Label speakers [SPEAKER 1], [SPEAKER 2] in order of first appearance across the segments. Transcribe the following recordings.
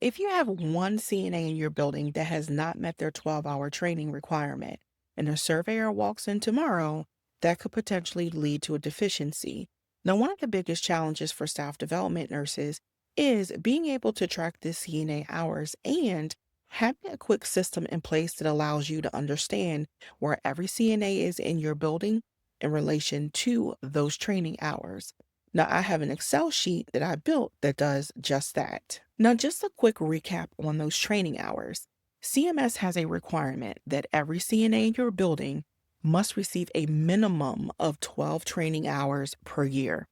[SPEAKER 1] If you have one CNA in your building that has not met their 12-hour training requirement and a surveyor walks in tomorrow, that could potentially lead to a deficiency. Now, one of the biggest challenges for staff development nurses is being able to track the CNA hours and having a quick system in place that allows you to understand where every CNA is in your building in relation to those training hours. Now, I have an Excel sheet that I built that does just that. Now, just a quick recap on those training hours. CMS has a requirement that every CNA in your building must receive a minimum of 12 training hours per year.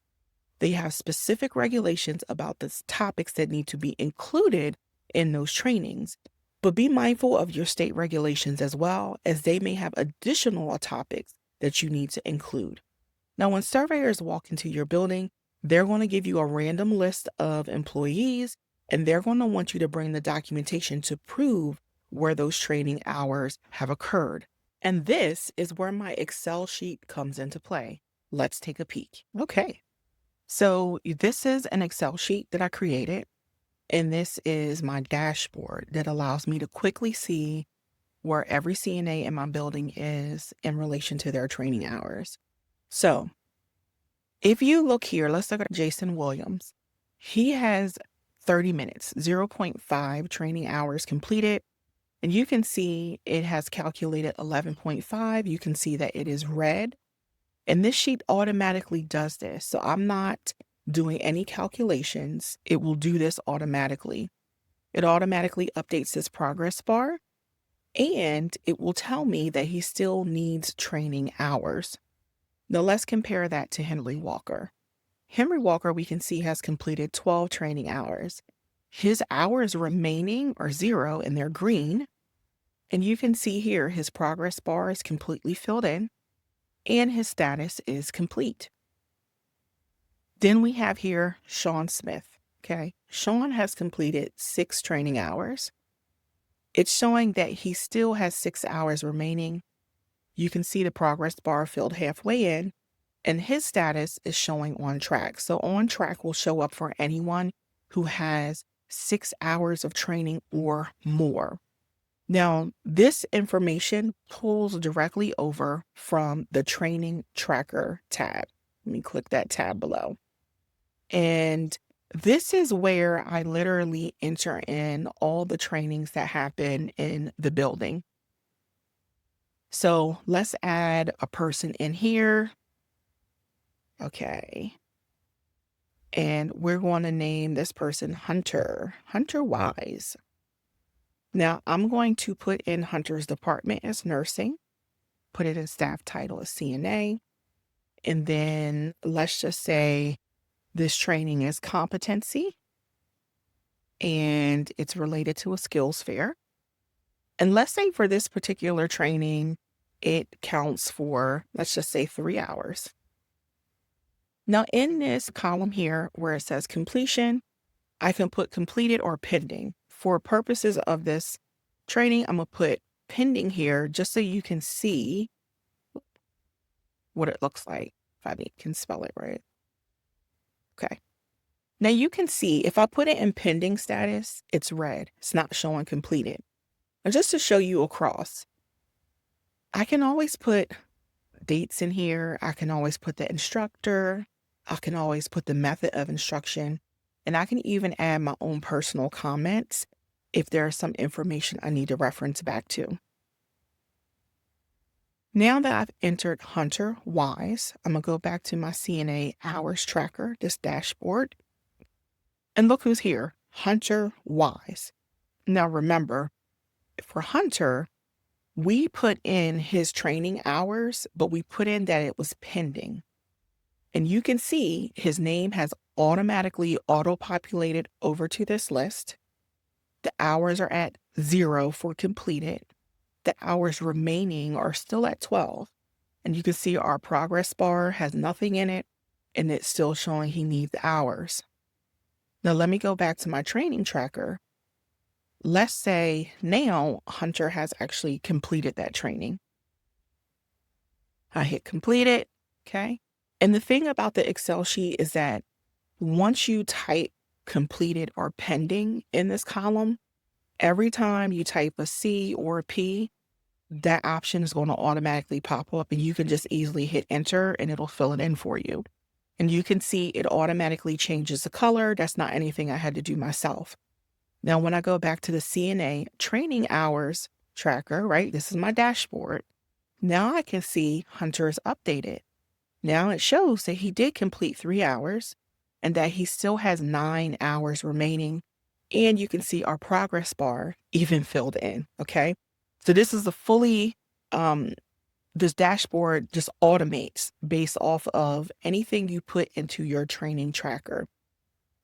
[SPEAKER 1] They have specific regulations about the topics that need to be included in those trainings. But be mindful of your state regulations as well, as they may have additional topics that you need to include. Now, when surveyors walk into your building, they're going to give you a random list of employees, and they're going to want you to bring the documentation to prove where those training hours have occurred. And this is where my Excel sheet comes into play. Let's take a peek. Okay. So this is an Excel sheet that I created, and this is my dashboard that allows me to quickly see where every CNA in my building is in relation to their training hours. So if you look here, let's look at Jason Williams. He has 30 minutes, zero point 0.5 training hours completed. And you can see it has calculated 11.5. You can see that it is red. And this sheet automatically does this. So I'm not doing any calculations. It will do this automatically. It automatically updates his progress bar, and it will tell me that he still needs training hours. Now let's compare that to Henry Walker. Henry Walker, we can see, has completed 12 training hours. His hours remaining are 0 and they're green. And you can see here his progress bar is completely filled in and his status is complete. Then we have here Sean Smith. Okay. Sean has completed 6 training hours. It's showing that he still has 6 hours remaining. You can see the progress bar filled halfway in, and his status is showing on track. So on track will show up for anyone who has 6 hours of training or more. Now, this information pulls directly over from the training tracker tab. Let me click that tab below. And this is where I literally enter in all the trainings that happen in the building. So let's add a person in here. Okay. And we're going to name this person Hunter Wise. Now I'm going to put in Hunter's department as nursing, put it in staff title as CNA. And then let's just say this training is competency and it's related to a skills fair. And let's say for this particular training, it counts for, let's just say 3 hours. Now in this column here where it says completion, I can put completed or pending. For purposes of this training, I'm going to put pending here just so you can see what it looks like, if I can spell it right. Okay. Now you can see if I put it in pending status, it's red. It's not showing completed. And just to show you across, I can always put dates in here. I can always put the instructor. I can always put the method of instruction. And I can even add my own personal comments if there's some information I need to reference back to. Now that I've entered Hunter Wise, I'm going to go back to my CNA hours tracker, this dashboard. And look who's here, Hunter Wise. Now remember, for Hunter, we put in his training hours, but we put in that it was pending. And you can see his name has automatically auto-populated over to this list. The hours are at 0 for completed. The hours remaining are still at 12. And you can see our progress bar has nothing in it, and it's still showing he needs hours. Now let me go back to my training tracker. Let's say now Hunter has actually completed that training. I hit completed, okay? And the thing about the Excel sheet is that once you type completed or pending in this column, every time you type a C or a P, that option is going to automatically pop up and you can just easily hit enter and it'll fill it in for you. And you can see it automatically changes the color. That's not anything I had to do myself. Now, when I go back to the CNA training hours tracker, right, this is my dashboard. Now I can see Hunter's updated. Now it shows that he did complete 3 hours and that he still has 9 hours remaining. And you can see our progress bar even filled in, okay? So this is a fully, this dashboard just automates based off of anything you put into your training tracker.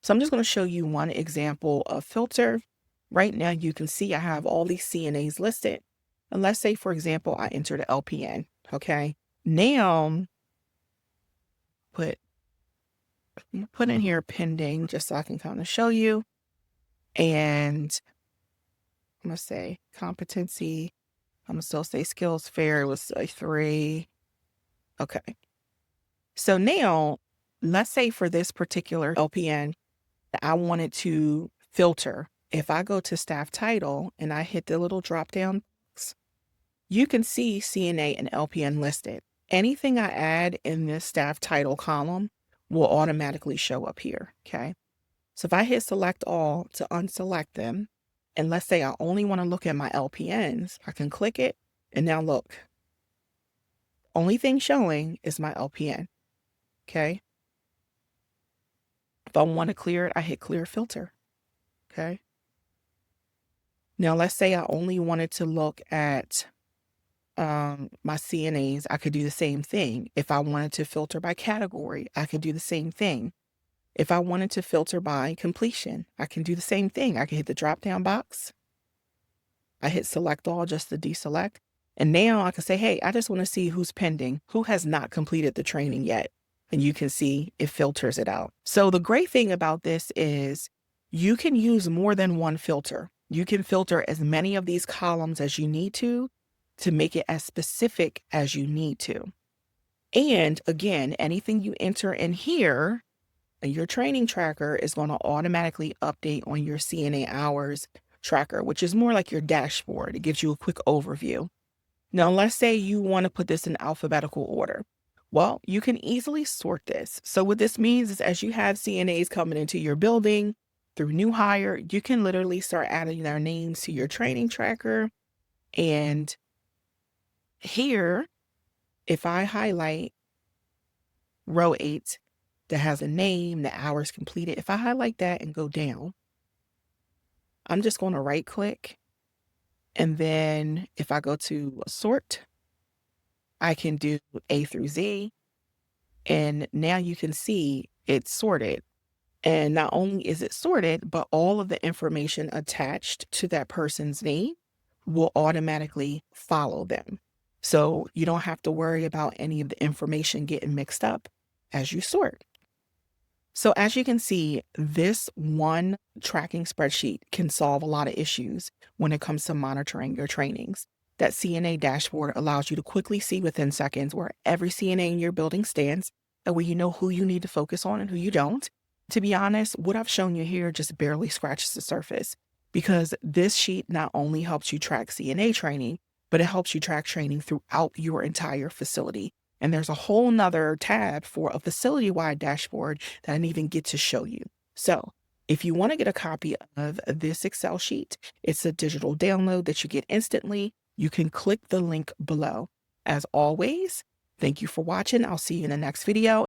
[SPEAKER 1] So I'm just going to show you one example of filter. Right now you can see I have all these CNAs listed. And let's say, for example, I entered an LPN, okay? Now, put in here pending just so I can kind of show you. And I'm going to say competency. I'm going to still say skills fair. It was a 3. Okay. So now, let's say for this particular LPN, I wanted to filter. If I go to staff title and I hit the little drop down box, you can see CNA and LPN listed. Anything I add in this staff title column will automatically show up here, okay? So if I hit select all to unselect them, and let's say I only want to look at my LPNs, I can click it, and now look. Only thing showing is my LPN, okay? If I want to clear it, I hit clear filter, okay? Now let's say I only wanted to look at my CNAs, I could do the same thing. If I wanted to filter by category, I could do the same thing. If I wanted to filter by completion, I can do the same thing. I can hit the drop down box. I hit select all just to deselect. And now I can say, hey, I just want to see who's pending, who has not completed the training yet. And you can see it filters it out. So the great thing about this is you can use more than one filter. You can filter as many of these columns as you need to make it as specific as you need to. And again, anything you enter in here, your training tracker is going to automatically update on your CNA hours tracker, which is more like your dashboard. It gives you a quick overview. Now, let's say you want to put this in alphabetical order. Well, you can easily sort this. So what this means is as you have CNAs coming into your building through new hire, you can literally start adding their names to your training tracker. And here, if I highlight row 8 that has a name, the hours completed, if I highlight that and go down, I'm just going to right click. And then if I go to sort, I can do A through Z. And now you can see it's sorted. And not only is it sorted, but all of the information attached to that person's name will automatically follow them. So you don't have to worry about any of the information getting mixed up as you sort. So as you can see, this one tracking spreadsheet can solve a lot of issues when it comes to monitoring your trainings. That CNA dashboard allows you to quickly see within seconds where every CNA in your building stands, that way you know who you need to focus on and who you don't. To be honest, what I've shown you here just barely scratches the surface, because this sheet not only helps you track CNA training, but it helps you track training throughout your entire facility. And there's a whole nother tab for a facility-wide dashboard that I didn't even get to show you. So if you want to get a copy of this Excel sheet, it's a digital download that you get instantly. You can click the link below. As always, thank you for watching. I'll see you in the next video.